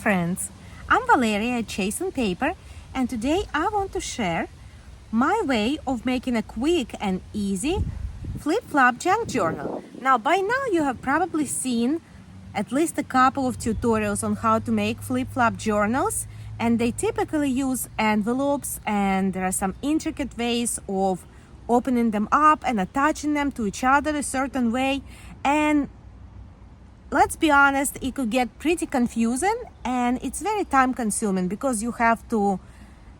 friends, I'm Valeria at Chasing Paper, and today I want to share my way of making a quick and easy flip-flop junk journal. Now by now you have probably seen at least a couple of tutorials on how to make flip-flop journals, and they typically use envelopes, and there are some intricate ways of opening them up and attaching them to each other a certain way. And let's be honest, it could get pretty confusing and it's very time consuming because you have to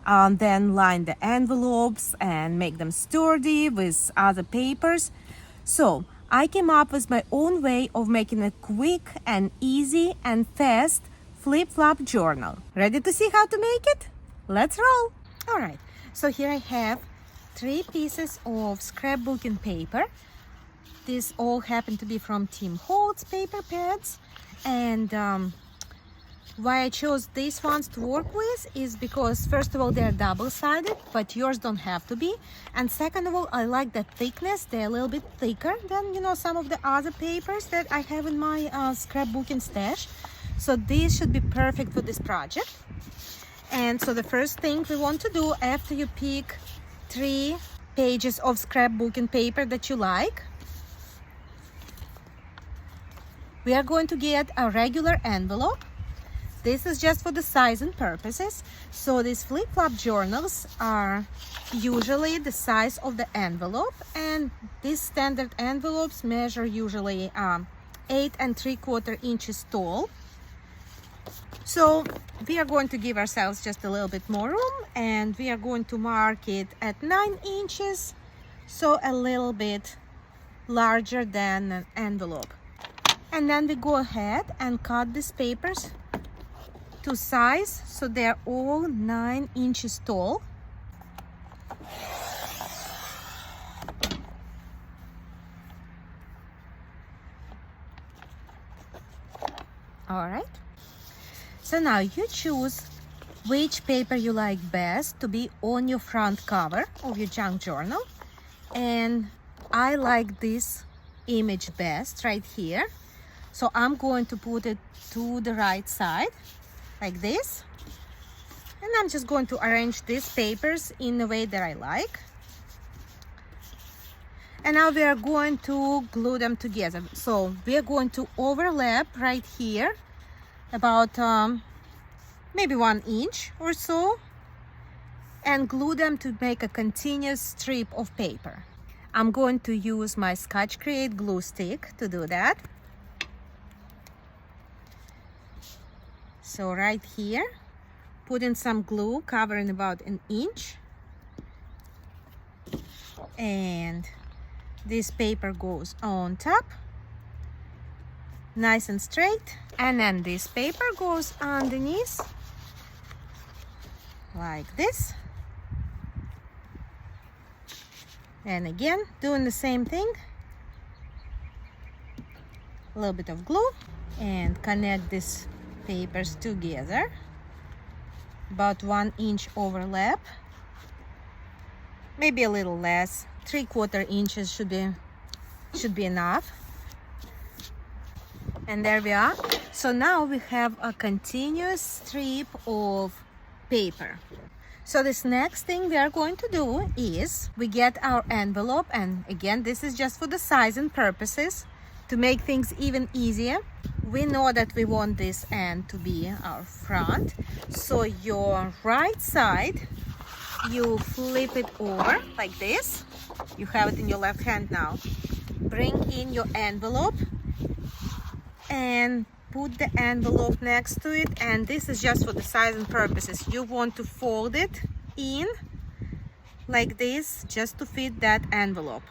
then line the envelopes and make them sturdy with other papers. So I came up with my own way of making a quick and easy and fast flip-flop journal. Ready to see how to make it? Let's roll. All right, so here I have 3 pieces of scrapbooking paper. These all happen to be from Tim Holtz paper pads, and why I chose these ones to work with is because first of all they're double-sided, but yours don't have to be, and second of all I like the thickness. They're a little bit thicker than some of the other papers that I have in my scrapbooking stash, so these should be perfect for this project. And so the first thing we want to do after you pick 3 pages of scrapbooking paper that you like, we are going to get a regular envelope. This is just for the sizing purposes. So these flip-flop journals are usually the size of the envelope, and these standard envelopes measure usually 8 3/4 inches tall. So we are going to give ourselves just a little bit more room, and we are going to mark it at 9 inches, so a little bit larger than an envelope. And then we go ahead and cut these papers to size, so they're all 9 inches tall. All right, so now you choose which paper you like best to be on your front cover of your junk journal, and I like this image best right here. So I'm going to put it to the right side like this, and I'm just going to arrange these papers in the way that I like. And now we are going to glue them together. So we are going to overlap right here about maybe 1 inch or so, and glue them to make a continuous strip of paper. I'm going to use my Scotch Create glue stick to do that. So right here, put in some glue covering about 1 inch, and this paper goes on top nice and straight, and then this paper goes underneath like this, and again doing the same thing, a little bit of glue, and connect these papers together about 1 inch overlap, maybe a little less, 3/4 inches should be enough. And there we are. So now we have a continuous strip of paper. So this next thing we are going to do is we get our envelope, and again this is just for the sizing purposes to make things even easier. We know that we want this end to be our front, so your right side, you flip it over like this. You have it in your left hand now. Bring in your envelope and put the envelope next to it, and this is just for the sizing purposes. You want to fold it in like this just to fit that envelope.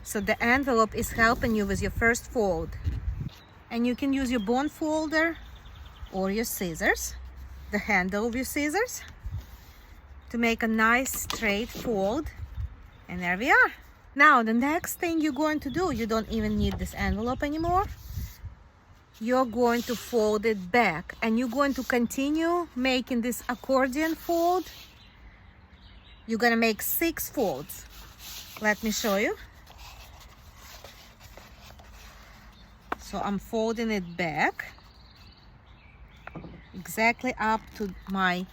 So the envelope is helping you with your first fold. And you can use your bone folder or your scissors, the handle of your scissors, to make a nice straight fold. And there we are. Now the next thing you're going to do, you don't even need this envelope anymore. You're going to fold it back, and you're going to continue making this accordion fold. You're going to make 6 folds. Let me show you. So I'm folding it back exactly up to my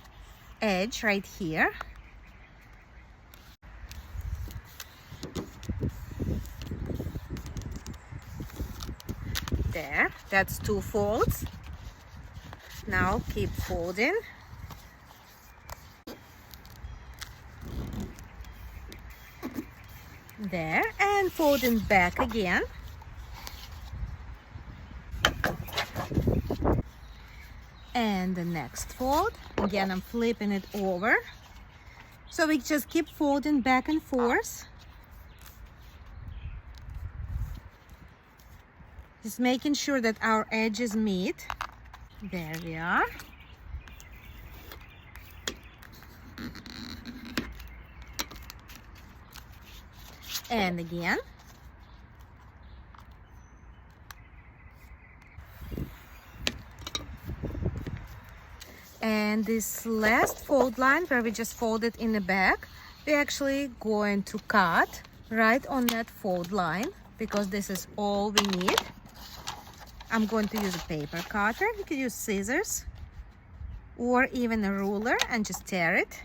edge right here. There, that's 2 folds. Now keep folding. There, and folding back again. And the next fold, again I'm flipping it over. So we just keep folding back and forth. Just making sure that our edges meet. There we are. And again. And this last fold line where we just folded in the back, we're actually going to cut right on that fold line because this is all we need. I'm going to use a paper cutter. You can use scissors or even a ruler and just tear it.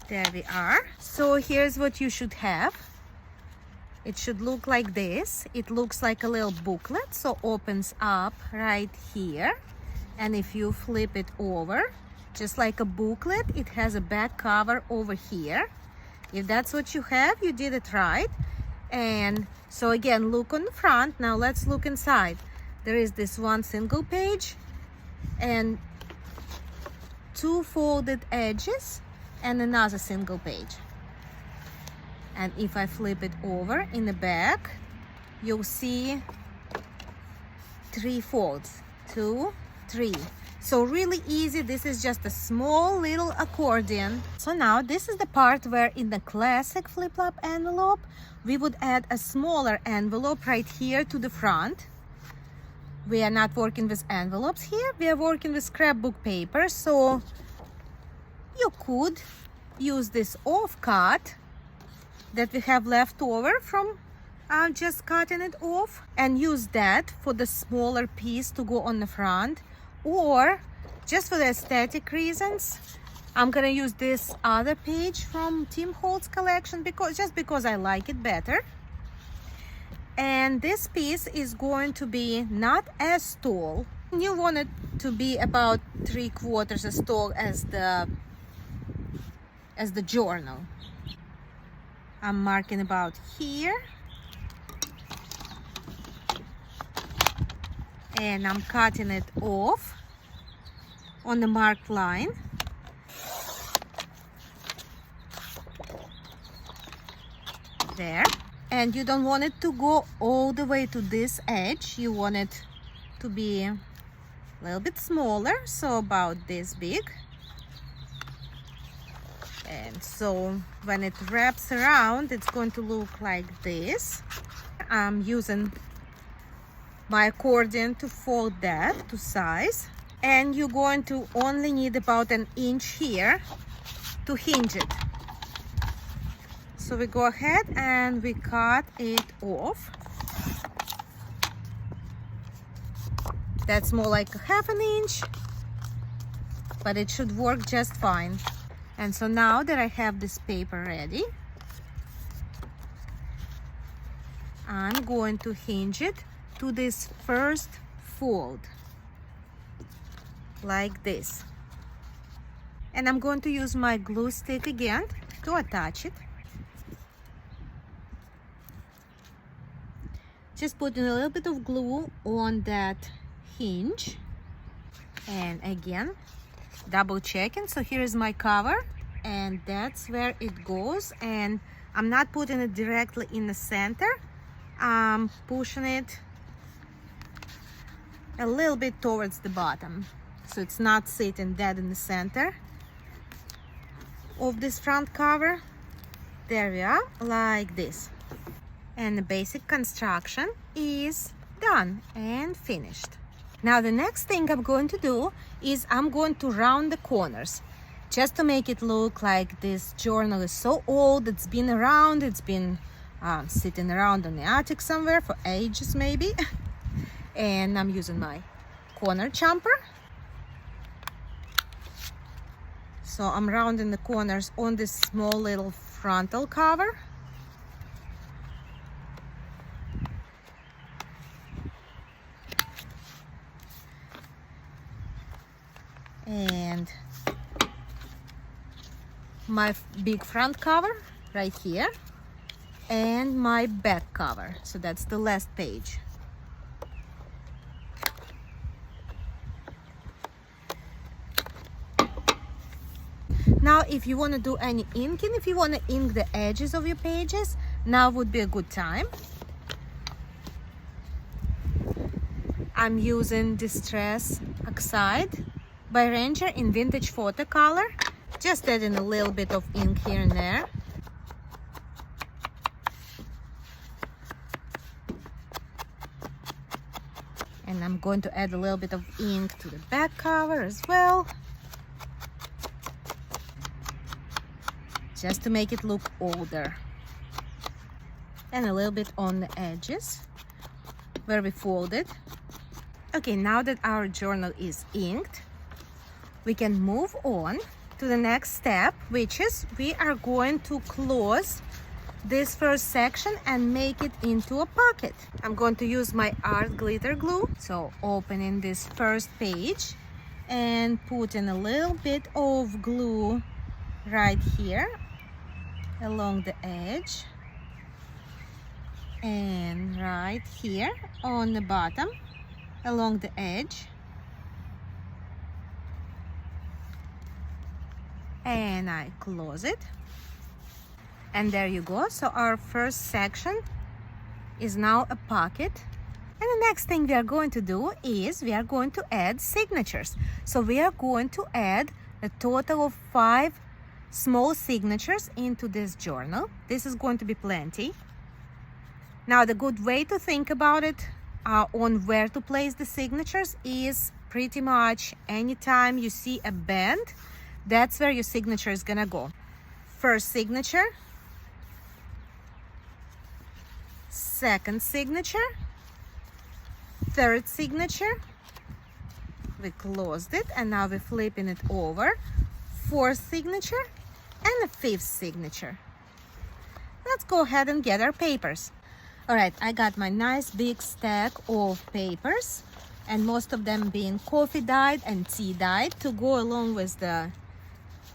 There we are. So here's what you should have. It should look like this. It looks like a little booklet, so opens up right here. And if you flip it over, just like a booklet, it has a back cover over here. If that's what you have, you did it right. And so again, look on the front. Now let's look inside. There is this one single page and 2 folded edges and another single page. And if I flip it over in the back, you'll see 3 folds, 2, 3. So really easy. This is just a small little accordion. So now this is the part where in the classic flip-flop envelope, we would add a smaller envelope right here to the front. We are not working with envelopes here. We are working with scrapbook paper. So you could use this off-cut that we have left over from just cutting it off and use that for the smaller piece to go on the front. Or just for the aesthetic reasons, I'm gonna use this other page from Tim Holtz collection because I like it better. And this piece is going to be not as tall. You want it to be about 3/4 as tall as the journal. I'm marking about here. And I'm cutting it off on the marked line. There. And you don't want it to go all the way to this edge. You want it to be a little bit smaller, so about this big. And so when it wraps around, it's going to look like this. I'm using my accordion to fold that to size, and you're going to only need about 1 inch here to hinge it. So we go ahead and we cut it off. That's more like 1/2 inch, but it should work just fine. And so now that I have this paper ready, I'm going to hinge it to this first fold like this. And I'm going to use my glue stick again to attach it. Just putting a little bit of glue on that hinge. And again, double checking. So here is my cover and that's where it goes. And I'm not putting it directly in the center. I'm pushing it a little bit towards the bottom, so it's not sitting dead in the center of this front cover. There we are, like this. And the basic construction is done and finished. Now the next thing I'm going to do is I'm going to round the corners just to make it look like this journal is so old. It's been around, it's been sitting around in the attic somewhere for ages maybe. And I'm using my corner jumper So I'm rounding the corners on this small little frontal cover. And my big front cover right here, and my back cover, so that's the last page. Now if you want to do any inking, if you want to ink the edges of your pages, now would be a good time. I'm using Distress Oxide by Ranger in Vintage Photo color. Just adding a little bit of ink here and there. And I'm going to add a little bit of ink to the back cover as well, just to make it look older. And a little bit on the edges where we folded. Okay, now that our journal is inked, we can move on to the next step, which is we are going to close this first section and make it into a pocket. I'm going to use my art glitter glue. So opening this first page and putting a little bit of glue right here along the edge, and right here on the bottom along the edge. And I close it, and there you go. So our first section is now a pocket. And the next thing we are going to do is we are going to add signatures. So we are going to add a total of 5 small signatures into this journal. This is going to be plenty. Now the good way to think about it on where to place the signatures is pretty much anytime you see a band, that's where your signature is gonna go. First signature, second signature, third signature. We closed it, and now we're flipping it over. Fourth signature and a fifth signature. Let's go ahead and get our papers. All right, I got my nice big stack of papers, and most of them being coffee dyed and tea dyed to go along with the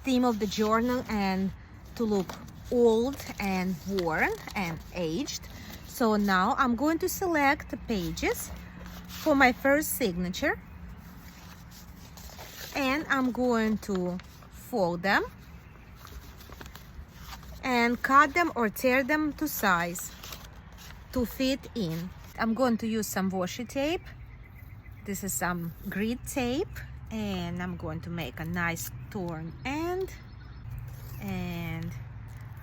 theme of the journal and to look old and worn and aged. So now I'm going to select the pages for my first signature, and I'm going to fold them and cut them or tear them to size to fit in. I'm going to use some washi tape. This is some grit tape, and I'm going to make a nice torn end, and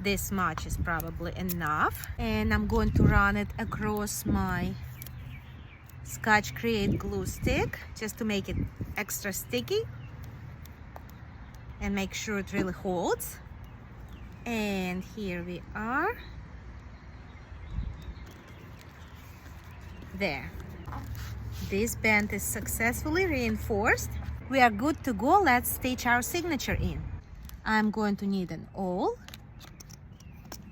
this much is probably enough. And I'm going to run it across my Scotch Create glue stick just to make it extra sticky and make sure it really holds. And here we are. There. This band is successfully reinforced. We are good to go. Let's stitch our signature in. I'm going to need an awl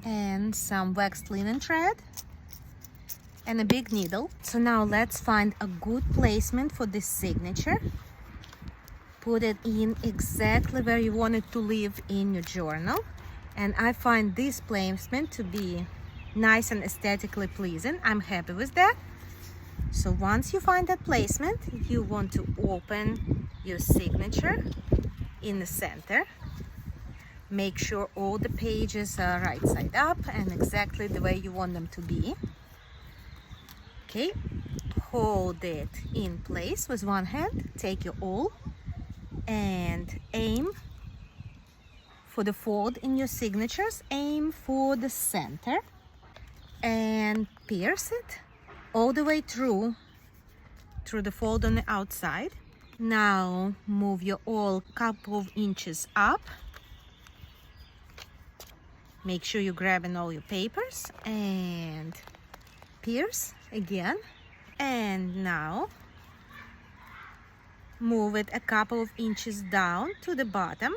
and some waxed linen thread and a big needle. So now let's find a good placement for this signature. Put it in exactly where you want it to live in your journal. And I find this placement to be nice and aesthetically pleasing. I'm happy with that. So once you find that placement, you want to open your signature in the center. Make sure all the pages are right side up and exactly the way you want them to be. Okay, hold it in place with one hand. Take your awl and aim for the fold in your signatures. Aim for the center and pierce it all the way through the fold on the outside. Now move your awl a couple of inches up. Make sure you're grabbing all your papers and pierce again. And now move it a couple of inches down to the bottom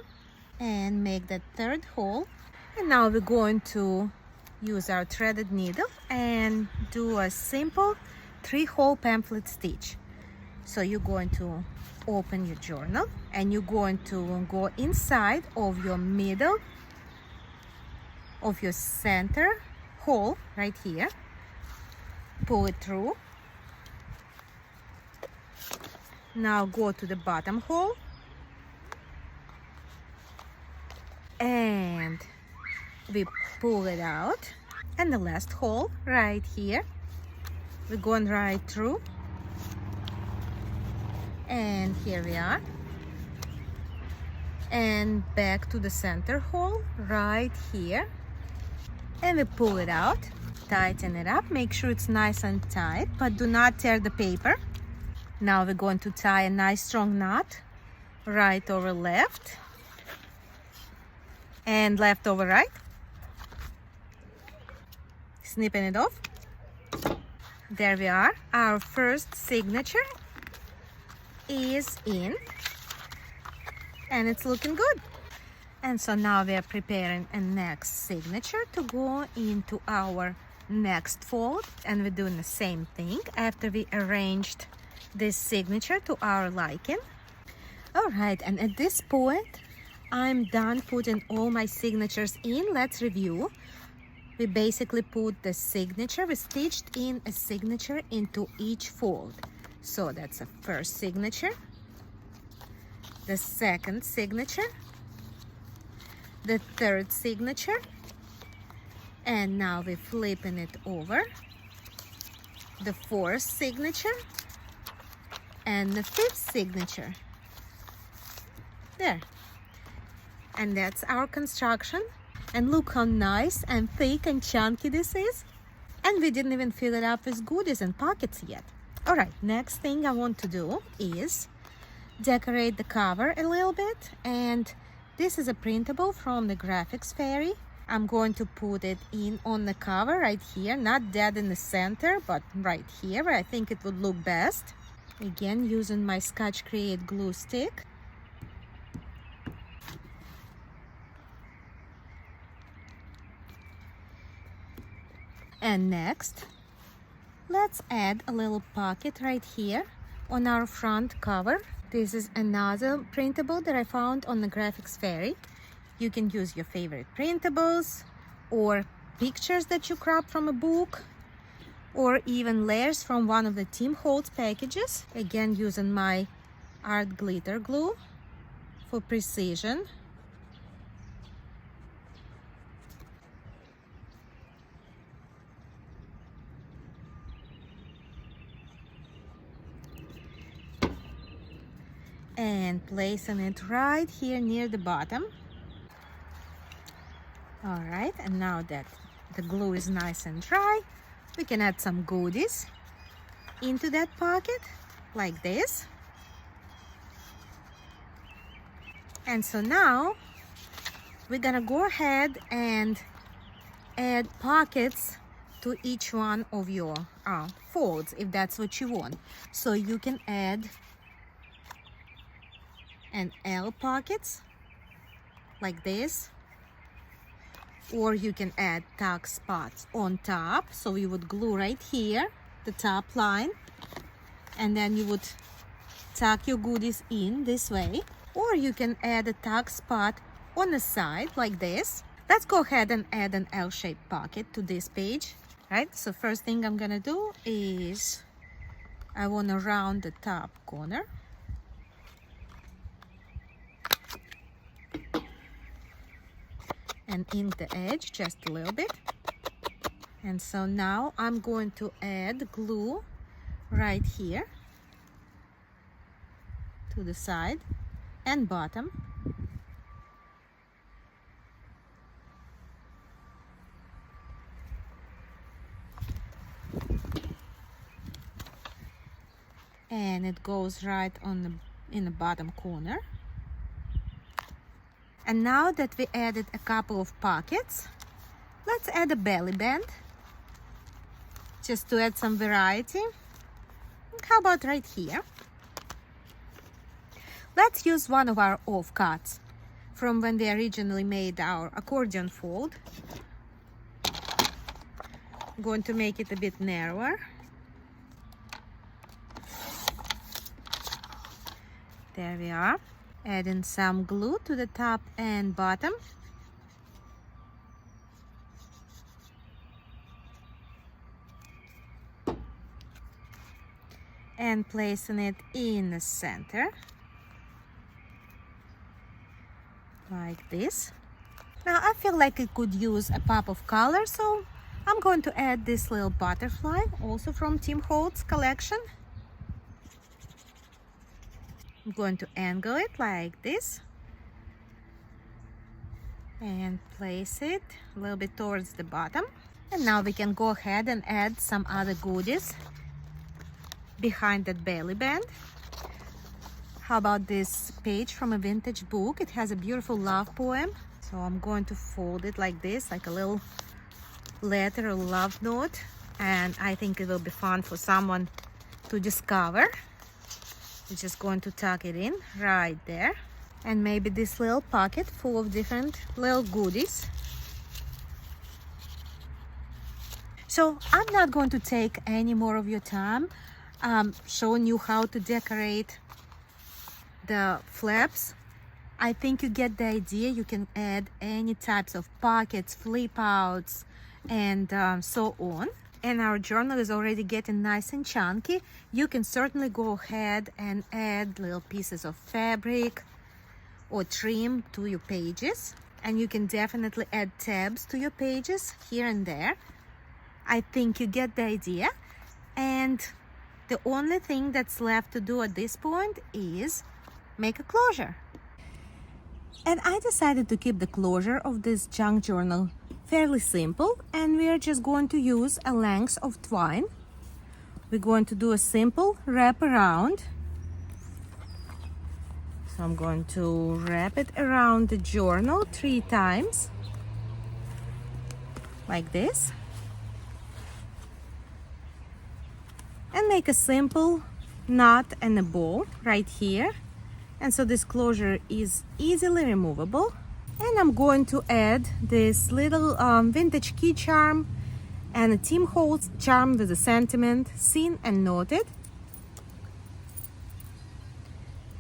and make that third hole. And now we're going to use our threaded needle and do a simple 3-hole pamphlet stitch. So you're going to open your journal and you're going to go inside of your middle of your center hole right here, pull it through. Now go to the bottom hole and we pull it out, and the last hole right here, we're going right through, and here we are, and back to the center hole right here, and we pull it out, tighten it up, make sure it's nice and tight, but do not tear the paper. Now we're going to tie a nice strong knot, right over left and left over right, snipping it off. There we are, our first signature is in and it's looking good. And so now we are preparing a next signature to go into our next fold, and we're doing the same thing after we arranged this signature to our liking. All right, and at this point I'm done putting all my signatures in. Let's review. We basically put the signature, we stitched in a signature into each fold. So that's the first signature, the second signature, the third signature, and now we're flipping it over, the fourth signature, and the fifth signature. There. And that's our construction. And look how nice and thick and chunky this is. And we didn't even fill it up with goodies and pockets yet. All right, next thing I want to do is decorate the cover a little bit. And this is a printable from the Graphics Fairy. I'm going to put it in on the cover right here, not dead in the center, but right here where I think it would look best. Again, using my Scotch Create glue stick. And next, let's add a little pocket right here on our front cover. This is another printable that I found on the Graphics Fairy. You can use your favorite printables or pictures that you crop from a book, or even layers from one of the Tim Holtz packages. Again, using my art glitter glue for precision. And placing it right here near the bottom. All right, and now that the glue is nice and dry, we can add some goodies into that pocket, like this. And so now we're gonna go ahead and add pockets to each one of your folds, if that's what you want. So you can add an L pockets, like this. Or you can add tuck spots on top. So you would glue right here, the top line, and then you would tuck your goodies in this way. Or you can add a tuck spot on the side like this. Let's go ahead and add an L-shaped pocket to this page. Right, so first thing I'm gonna do is I wanna round the top corner. And ink the edge just a little bit. And so now I'm going to add glue right here to the side and bottom. And it goes right on in the bottom corner. And now that we added a couple of pockets, let's add a belly band, just to add some variety. How about right here? Let's use one of our offcuts from when we originally made our accordion fold. I'm going to make it a bit narrower. There we are. Adding some glue to the top and bottom. And placing it in the center. Like this. Now I feel like it could use a pop of color, so I'm going to add this little butterfly, also from Tim Holtz collection. I'm going to angle it like this and place it a little bit towards the bottom. And now we can go ahead and add some other goodies behind that belly band. How about this page from a vintage book? It has a beautiful love poem. So I'm going to fold it like this, like a little letter or love note. And I think it will be fun for someone to discover. We're just going to tuck it in right there. And maybe this little pocket full of different little goodies. So I'm not going to take any more of your time showing you how to decorate the flaps. I think you get the idea. You can add any types of pockets, flip outs, and so on. And our journal is already getting nice and chunky. You can certainly go ahead and add little pieces of fabric or trim to your pages. And you can definitely add tabs to your pages here and there. I think you get the idea. And the only thing that's left to do at this point is make a closure. And I decided to keep the closure of this junk journal fairly simple, and we are just going to use a length of twine. We're going to do a simple wrap around. So I'm going to wrap it around the journal 3 times, like this. And make a simple knot and a bow right here. And so this closure is easily removable. And I'm going to add this little vintage key charm and a Tim Holtz charm with a sentiment, seen and noted.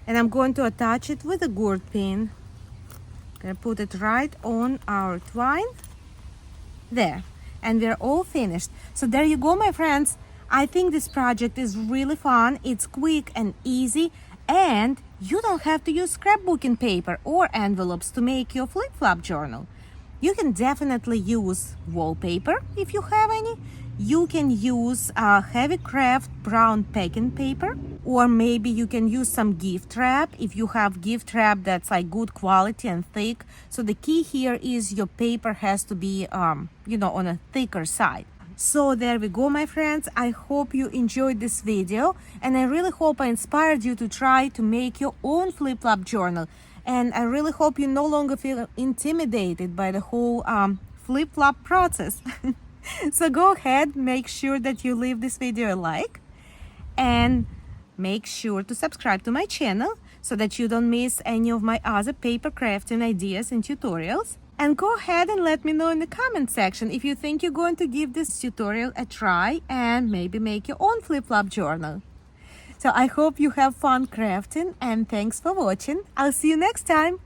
And I'm going to attach it with a gourd pin. Gonna put it right on our twine. There. And we're all finished. So there you go, my friends. I think this project is really fun. It's quick and easy. And you don't have to use scrapbooking paper or envelopes to make your flip-flop journal. You can definitely use wallpaper if you have any. You can use heavy craft brown packing paper, or maybe you can use some gift wrap if you have gift wrap that's like good quality and thick. So the key here is your paper has to be, on a thicker side. So there we go, my friends. I hope you enjoyed this video, and I really hope I inspired you to try to make your own flip-flop journal. And I really hope you no longer feel intimidated by the whole flip-flop process. So go ahead, make sure that you leave this video a like, and make sure to subscribe to my channel so that you don't miss any of my other paper crafting ideas and tutorials. And go ahead and let me know in the comment section if you think you're going to give this tutorial a try and maybe make your own flip-flop journal. So I hope you have fun crafting, and thanks for watching. I'll see you next time.